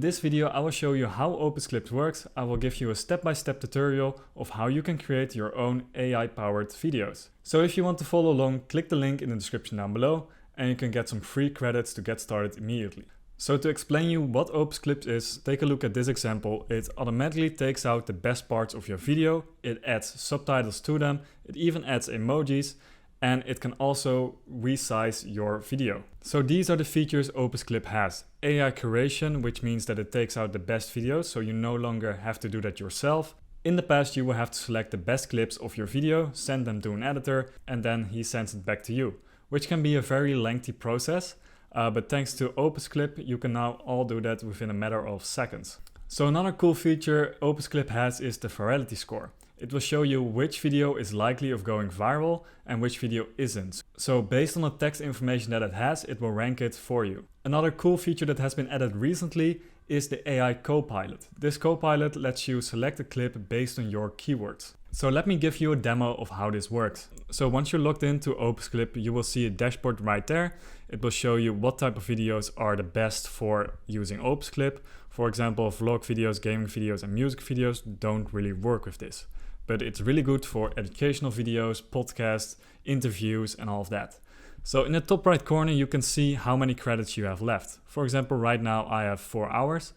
in this video I will show you how Opus Clip works. I will give you a step-by-step tutorial of how you can create your own AI-powered videos. So if you want to follow along, click the link in the description down below and you can get some free credits to get started immediately. So to explain you what Opus Clip is, take a look at this example. It automatically takes out the best parts of your video, it adds subtitles to them, it even adds emojis, and it can also resize your video. So these are the features Opus Clip has. AI curation, which means that it takes out the best videos, so you no longer have to do that yourself. In the past, you will have to select the best clips of your video, send them to an editor, and then he sends it back to you, which can be a very lengthy process. But thanks to Opus Clip, you can now all do that within a matter of seconds. So another cool feature Opus Clip has is the virality score. It will show you which video is likely of going viral and which video isn't. So based on the text information that it has, it will rank it for you. Another cool feature that has been added recently is the AI Copilot. This Copilot lets you select a clip based on your keywords. So let me give you a demo of how this works. So once you're logged into Opus Clip, you will see a dashboard right there. It will show you what type of videos are the best for using Opus Clip. For example, vlog videos, gaming videos, and music videos don't really work with this. But it's really good for educational videos, podcasts, interviews, and all of that. So in the top right corner, you can see how many credits you have left. For example, right now I have 4 hours.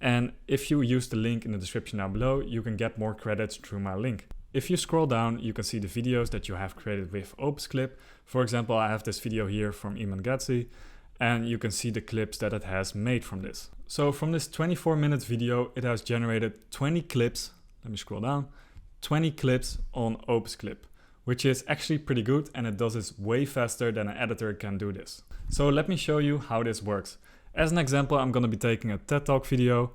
And if you use the link in the description down below, you can get more credits through my link. If you scroll down, you can see the videos that you have created with Opus Clip. For example, I have this video here from Iman Gatsi, and you can see the clips that it has made from this. So from this 24-minute video, it has generated 20 clips. Let me scroll down. 20 clips on Opus Clip, which is actually pretty good, and it does this way faster than an editor can do this. So let me show you how this works. As an example, I'm going to be taking a TED Talk video.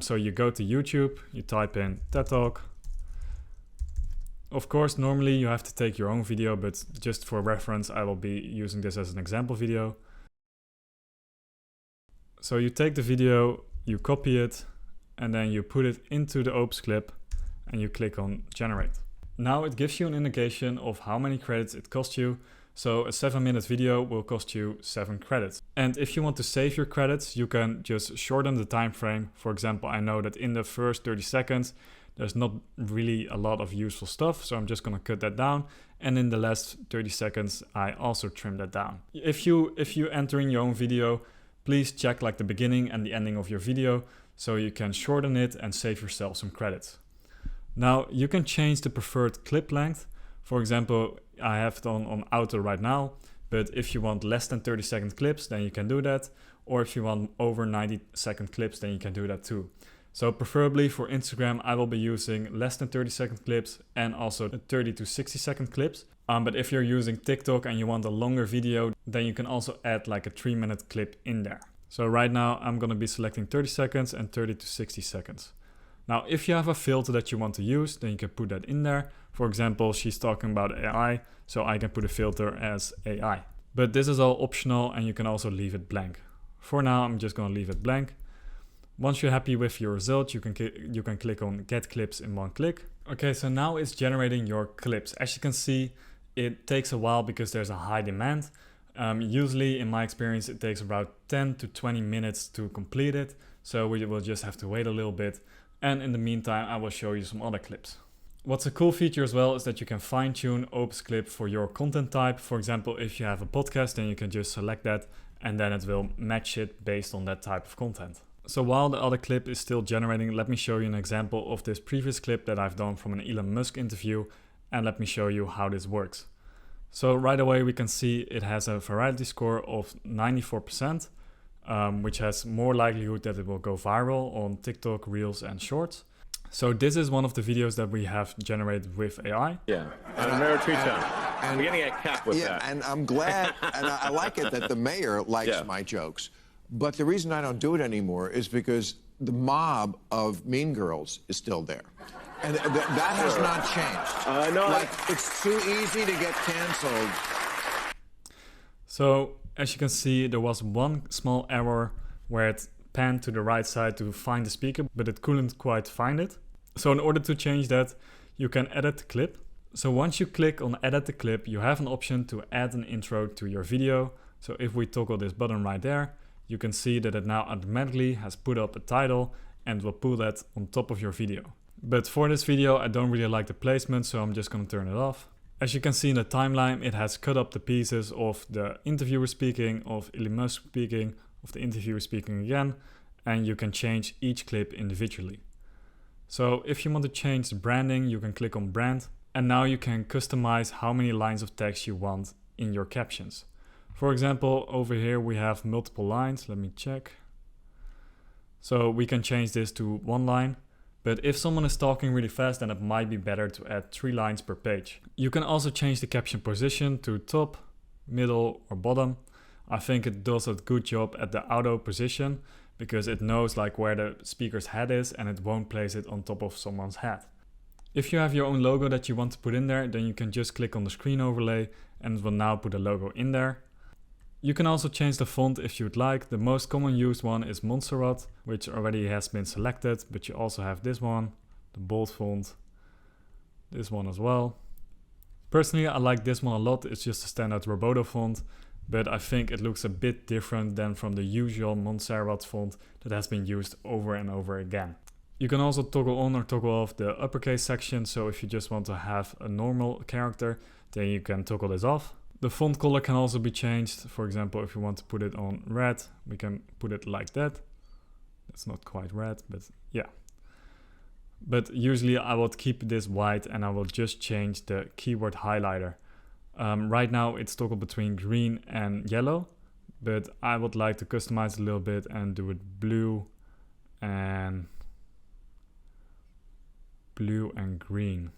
So you go to YouTube, you type in TED Talk. Of course, normally you have to take your own video, but just for reference, I will be using this as an example video. So you take the video, you copy it, and then you put it into the Opus Clip, and you click on generate. Now it gives you an indication of how many credits it costs you. So a 7-minute video will cost you 7 credits. And if you want to save your credits, you can just shorten the time frame. For example, I know that in the first 30 seconds, there's not really a lot of useful stuff. So I'm just gonna cut that down. And in the last 30 seconds, I also trim that down. If you enter in your own video, please check like the beginning and the ending of your video so you can shorten it and save yourself some credits. Now you can change the preferred clip length. For example, I have it on auto right now, but if you want less than 30-second clips, then you can do that. Or if you want over 90-second clips, then you can do that too. So preferably for Instagram, I will be using less than 30-second clips and also 30 to 60-second clips. But if you're using TikTok and you want a longer video, then you can also add like a 3-minute clip in there. So right now I'm gonna be selecting 30 seconds and 30 to 60 seconds. Now, if you have a filter that you want to use, then you can put that in there. For example, she's talking about AI, so I can put a filter as AI. But this is all optional and you can also leave it blank. For now, I'm just going to leave it blank. Once you're happy with your result, you can click on Get Clips in one click. Okay, so now it's generating your clips. As you can see, it takes a while because there's a high demand. Usually, in my experience, it takes about 10 to 20 minutes to complete it. So we will just have to wait a little bit. And in the meantime, I will show you some other clips. What's a cool feature as well is that you can fine-tune Opus Clip for your content type. For example, if you have a podcast, then you can just select that and then it will match it based on that type of content. So while the other clip is still generating, let me show you an example of this previous clip that I've done from an Elon Musk interview, and let me show you how this works. So right away we can see it has a virality score of 94%. Which has more likelihood that it will go viral on TikTok, Reels, and Shorts. So this is one of the videos that we have generated with AI. Yeah, and a mayor tree town. I'm getting a cap with that. And I'm glad, and I like it that the mayor likes my jokes. But the reason I don't do it anymore is because the mob of mean girls is still there. And that has not changed. No, like, it's too easy to get canceled. So as you can see, there was one small error where it panned to the right side to find the speaker, but it couldn't quite find it. So in order to change that, you can edit the clip. So once you click on edit the clip, you have an option to add an intro to your video. So if we toggle this button right there, you can see that it now automatically has put up a title and will put that on top of your video. But for this video, I don't really like the placement, so I'm just gonna turn it off. As you can see in the timeline, it has cut up the pieces of the interviewer speaking, of Elon Musk speaking, of the interviewer speaking again, and you can change each clip individually. So if you want to change the branding, you can click on brand, and now you can customize how many lines of text you want in your captions. For example, over here we have multiple lines. Let me check. So we can change this to 1 line. But if someone is talking really fast, then it might be better to add 3 lines per page. You can also change the caption position to top, middle or bottom. I think it does a good job at the auto position because it knows like where the speaker's head is and it won't place it on top of someone's head. If you have your own logo that you want to put in there, then you can just click on the screen overlay and it will now put a logo in there. You can also change the font if you'd like. The most common used one is Montserrat, which already has been selected, but you also have this one, the bold font, this one as well. Personally, I like this one a lot. It's just a standard Roboto font, but I think it looks a bit different than from the usual Montserrat font that has been used over and over again. You can also toggle on or toggle off the uppercase section, so if you just want to have a normal character, then you can toggle this off. The font color can also be changed. For example, if you want to put it on red, we can put it like that. It's not quite red, but yeah. But usually I would keep this white and I will just change the keyword highlighter. Right now it's toggled between green and yellow, but I would like to customize a little bit and do it blue and green.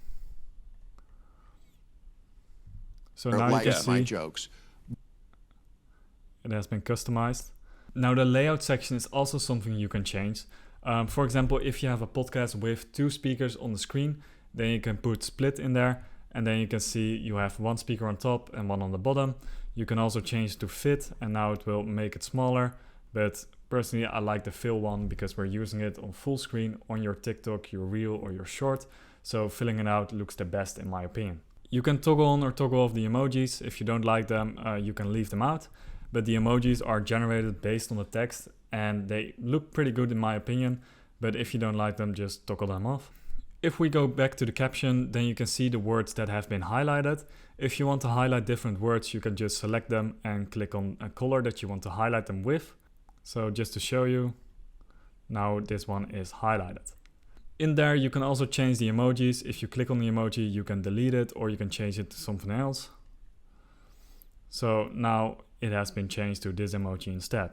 So now you can see my jokes. It has been customized. Now the layout section is also something you can change. For example, if you have a podcast with 2 speakers on the screen, then you can put split in there, and then you can see you have 1 speaker on top and 1 on the bottom. You can also change to fit, and now it will make it smaller. But personally, I like the fill one because we're using it on full screen on your TikTok, your reel or your short. So filling it out looks the best in my opinion. You can toggle on or toggle off the emojis. If you don't like them, you can leave them out. But the emojis are generated based on the text and they look pretty good in my opinion. But if you don't like them, just toggle them off. If we go back to the caption, then you can see the words that have been highlighted. If you want to highlight different words, you can just select them and click on a color that you want to highlight them with. So just to show you, now this one is highlighted. In there, you can also change the emojis. If you click on the emoji, you can delete it or you can change it to something else. So now it has been changed to this emoji instead.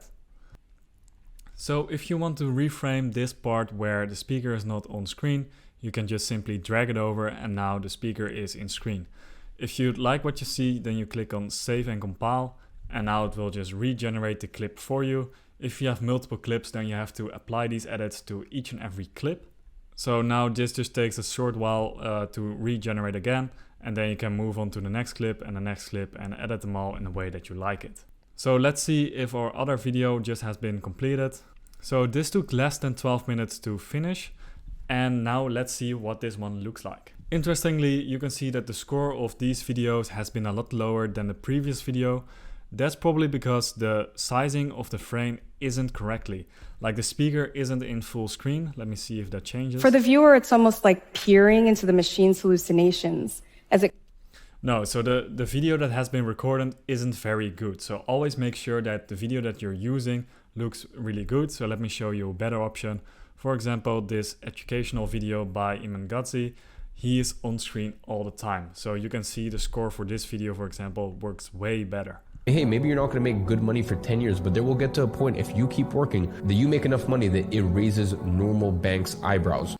So if you want to reframe this part where the speaker is not on screen, you can just simply drag it over and now the speaker is in screen. If you like what you see, then you click on save and compile and now it will just regenerate the clip for you. If you have multiple clips, then you have to apply these edits to each and every clip. So now this just takes a short while to regenerate again, and then you can move on to the next clip and the next clip and edit them all in a way that you like it. So let's see if our other video just has been completed. So this took less than 12 minutes to finish, and now let's see what this one looks like. Interestingly, you can see that the score of these videos has been a lot lower than the previous video. That's probably because the sizing of the frame isn't correctly. Like the speaker isn't in full screen. Let me see if that changes. For the viewer, it's almost like peering into the machine's hallucinations as it... No, so the video that has been recorded isn't very good. So always make sure that the video that you're using looks really good. So let me show you a better option. For example, this educational video by Iman Gadzhi. He is on screen all the time. So you can see the score for this video, for example, works way better. Hey, maybe you're not going to make good money for 10 years, but there will get to a point if you keep working that you make enough money that it raises normal banks' eyebrows.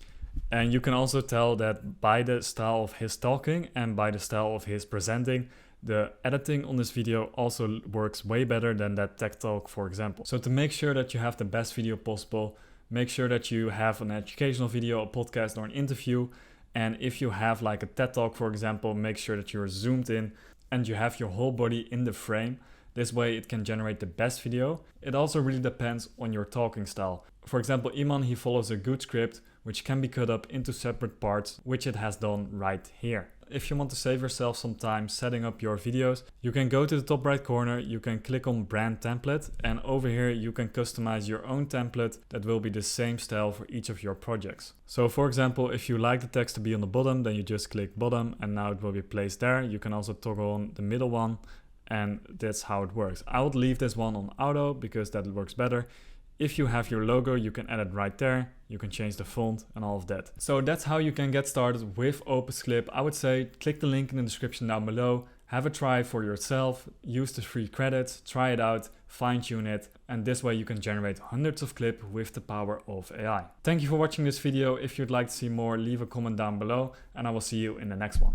And you can also tell that by the style of his talking and by the style of his presenting, the editing on this video also works way better than that tech talk, for example. So to make sure that you have the best video possible, make sure that you have an educational video, a podcast or an interview. And if you have like a TED talk, for example, make sure that you're zoomed in and you have your whole body in the frame. This way it can generate the best video. It also really depends on your talking style. For example, Iman, he follows a good script which can be cut up into separate parts, which it has done right here. If you want to save yourself some time setting up your videos, you can go to the top right corner, you can click on brand template, and over here you can customize your own template that will be the same style for each of your projects. So for example, if you like the text to be on the bottom, then you just click bottom and now it will be placed there. You can also toggle on the middle one, and that's how it works. I would leave this one on auto because that works better. If you have your logo, you can add it right there. You can change the font and all of that. So that's how you can get started with Opus Clip. I would say click the link in the description down below. Have a try for yourself. Use the free credits, try it out, fine tune it. And this way you can generate hundreds of clips with the power of AI. Thank you for watching this video. If you'd like to see more, leave a comment down below and I will see you in the next one.